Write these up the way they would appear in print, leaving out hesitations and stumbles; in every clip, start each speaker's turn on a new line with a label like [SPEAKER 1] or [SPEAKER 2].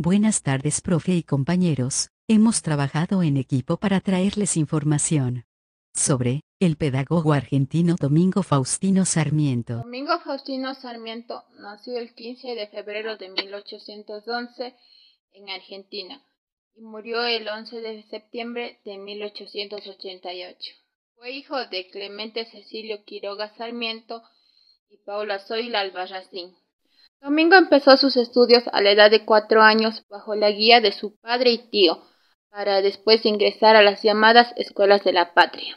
[SPEAKER 1] Buenas tardes, profe y compañeros. Hemos trabajado en equipo para traerles información sobre el pedagogo argentino Domingo Faustino Sarmiento.
[SPEAKER 2] Domingo Faustino Sarmiento nació el 15 de febrero de 1811 en Argentina y murió el 11 de septiembre de 1888. Fue hijo de Clemente Cecilio Quiroga Sarmiento y Paula Zoila Albarracín. Domingo empezó sus estudios a la edad de 4 años bajo la guía de su padre y tío, para después ingresar a las llamadas Escuelas de la Patria,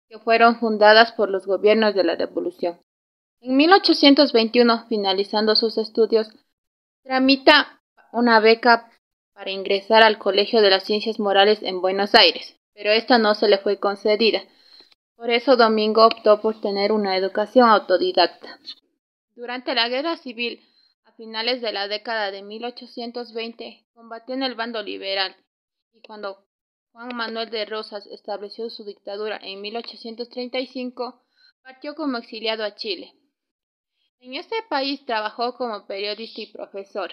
[SPEAKER 2] que fueron fundadas por los gobiernos de la Revolución. En 1821, finalizando sus estudios, tramita una beca para ingresar al Colegio de las Ciencias Morales en Buenos Aires, pero esta no se le fue concedida. Por eso Domingo optó por tener una educación autodidacta. Durante la Guerra Civil, a finales de la década de 1820, combatió en el bando liberal, y cuando Juan Manuel de Rosas estableció su dictadura en 1835, partió como exiliado a Chile. En este país trabajó como periodista y profesor.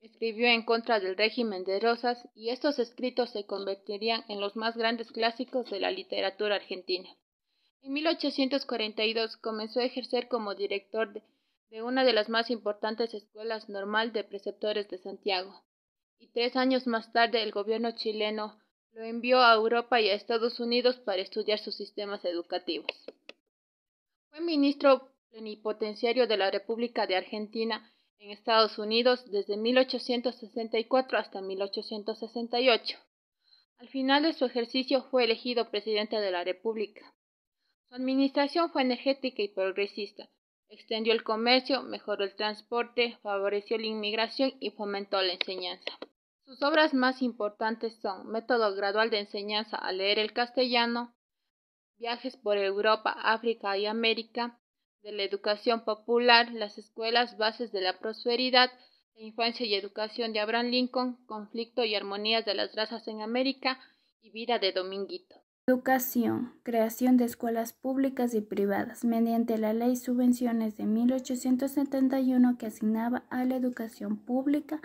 [SPEAKER 2] Escribió en contra del régimen de Rosas y estos escritos se convertirían en los más grandes clásicos de la literatura argentina. En 1842 comenzó a ejercer como director de una de las más importantes escuelas normal de preceptores de Santiago, y 3 años más tarde el gobierno chileno lo envió a Europa y a Estados Unidos para estudiar sus sistemas educativos. Fue ministro plenipotenciario de la República de Argentina en Estados Unidos desde 1864 hasta 1868. Al final de su ejercicio fue elegido presidente de la República. Su administración fue energética y progresista. Extendió el comercio, mejoró el transporte, favoreció la inmigración y fomentó la enseñanza. Sus obras más importantes son Método gradual de enseñanza a leer el castellano, Viajes por Europa, África y América, de la educación popular, Las escuelas, bases de la prosperidad, La infancia y educación de Abraham Lincoln, Conflicto y armonías de las razas en América y Vida de Dominguito.
[SPEAKER 3] Educación, creación de escuelas públicas y privadas, mediante la Ley Subvenciones de 1871 que asignaba a la educación pública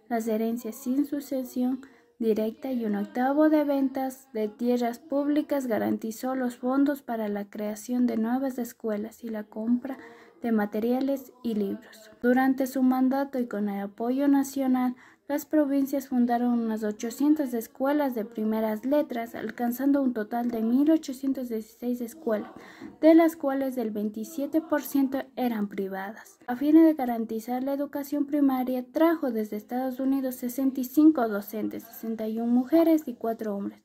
[SPEAKER 3] las herencias sin sucesión directa y 1/8 de ventas de tierras públicas, garantizó los fondos para la creación de nuevas escuelas y la compra de materiales y libros. Durante su mandato y con el apoyo nacional, las provincias fundaron unas 800 escuelas de primeras letras, alcanzando un total de 1.816 escuelas, de las cuales el 27% eran privadas. A fin de garantizar la educación primaria, trajo desde Estados Unidos 65 docentes, 61 mujeres y 4 hombres,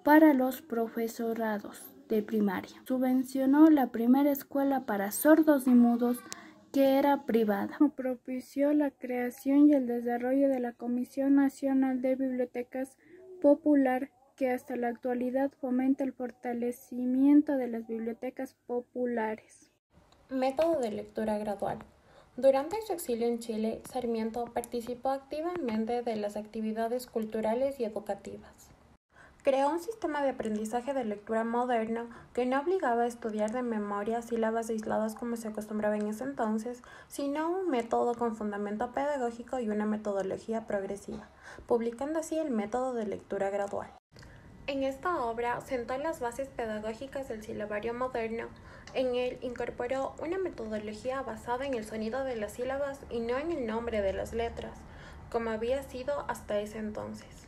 [SPEAKER 3] para los profesorados de primaria. Subvencionó la primera escuela para sordos y mudos, que era privada. Propició la creación y el desarrollo de la Comisión Nacional de Bibliotecas Popular, que hasta la actualidad fomenta el fortalecimiento de las bibliotecas populares.
[SPEAKER 4] Método de lectura gradual. Durante su exilio en Chile, Sarmiento participó activamente de las actividades culturales y educativas. Creó un sistema de aprendizaje de lectura moderno que no obligaba a estudiar de memoria sílabas aisladas como se acostumbraba en ese entonces, sino un método con fundamento pedagógico y una metodología progresiva, publicando así el método de lectura gradual. En esta obra sentó las bases pedagógicas del silabario moderno. En él incorporó una metodología basada en el sonido de las sílabas y no en el nombre de las letras, como había sido hasta ese entonces.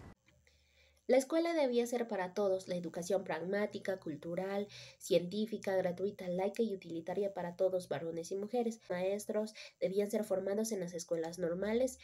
[SPEAKER 5] La escuela debía ser para todos, la educación pragmática, cultural, científica, gratuita, laica y utilitaria para todos, varones y mujeres. Maestros debían ser formados en las escuelas normales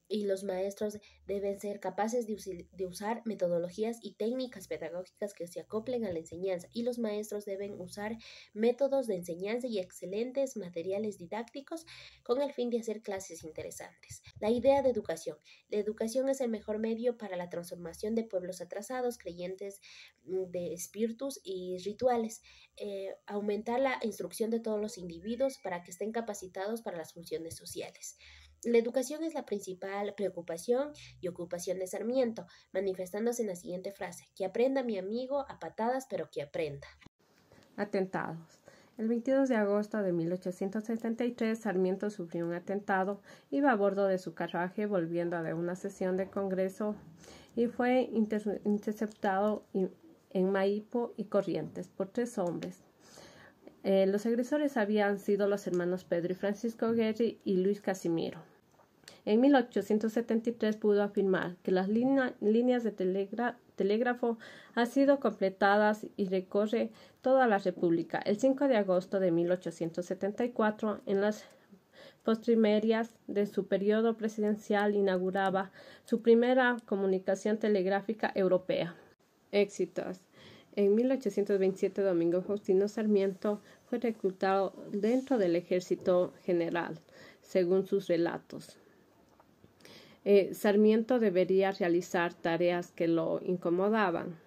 [SPEAKER 5] y los maestros deben ser capaces de usar metodologías y técnicas pedagógicas que se acoplen a la enseñanza, y los maestros deben usar métodos de enseñanza y excelentes materiales didácticos con el fin de hacer clases interesantes. La idea de educación. La educación es el mejor medio para la transformación de pueblos atrasados, creyentes de espíritus y rituales. Aumentar la instrucción de todos los individuos para que estén capacitados para las funciones sociales. La educación es la principal preocupación y ocupación de Sarmiento, manifestándose en la siguiente frase: que aprenda mi amigo a patadas, pero que aprenda.
[SPEAKER 6] Atentados. El 22 de agosto de 1873, Sarmiento sufrió un atentado. Iba a bordo de su carruaje volviendo de una sesión de Congreso y fue interceptado en Maipo y Corrientes por 3 hombres. Los agresores habían sido los hermanos Pedro y Francisco Guerri y Luis Casimiro. En 1873 pudo afirmar que las líneas de telégrafo han sido completadas y recorre toda la República. El 5 de agosto de 1874, en las postrimerías de su periodo presidencial, inauguraba su primera comunicación telegráfica europea. Éxitos. En 1827, Domingo Faustino Sarmiento fue reclutado dentro del Ejército General, según sus relatos. Sarmiento debería realizar tareas que lo incomodaban.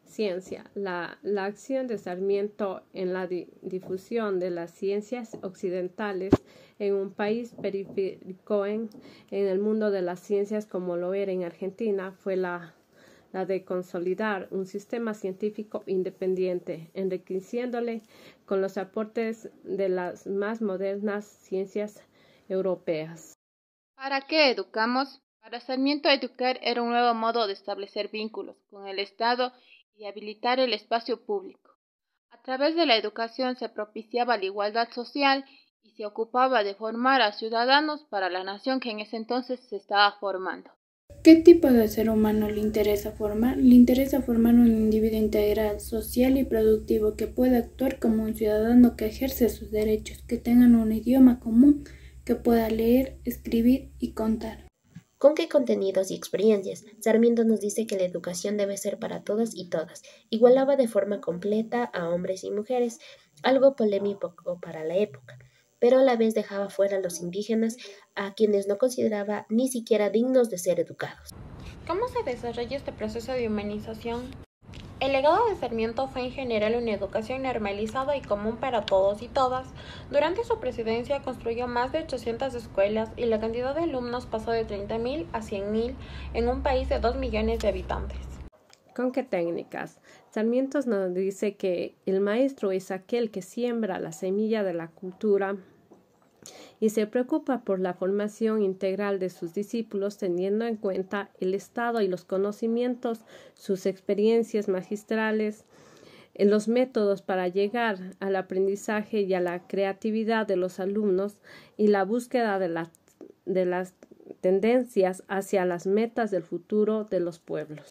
[SPEAKER 6] Ciencia. La acción de Sarmiento en la difusión de las ciencias occidentales en un país periférico en el mundo de las ciencias como lo era en Argentina fue la de consolidar un sistema científico independiente, enriqueciéndole con los aportes de las más modernas ciencias europeas.
[SPEAKER 2] ¿Para qué educamos? Para Sarmiento, educar era un nuevo modo de establecer vínculos con el Estado y habilitar el espacio público. A través de la educación se propiciaba la igualdad social y se ocupaba de formar a ciudadanos para la nación que en ese entonces se estaba formando.
[SPEAKER 3] ¿Qué tipo de ser humano le interesa formar? Le interesa formar un individuo integral, social y productivo que pueda actuar como un ciudadano que ejerce sus derechos, que tengan un idioma común, que pueda leer, escribir y contar.
[SPEAKER 5] ¿Con qué contenidos y experiencias? Sarmiento nos dice que la educación debe ser para todas y todas. Igualaba de forma completa a hombres y mujeres, algo polémico para la época, pero a la vez dejaba fuera a los indígenas, a quienes no consideraba ni siquiera dignos de ser educados.
[SPEAKER 4] ¿Cómo se desarrolla este proceso de humanización? El legado de Sarmiento fue en general una educación normalizada y común para todos y todas. Durante su presidencia construyó más de 800 escuelas y la cantidad de alumnos pasó de 30.000 a 100.000 en un país de 2 millones de habitantes.
[SPEAKER 6] ¿Con qué técnicas? Sarmiento nos dice que el maestro es aquel que siembra la semilla de la cultura y se preocupa por la formación integral de sus discípulos, teniendo en cuenta el estado y los conocimientos, sus experiencias magistrales, los métodos para llegar al aprendizaje y a la creatividad de los alumnos y la búsqueda de las tendencias hacia las metas del futuro de los pueblos.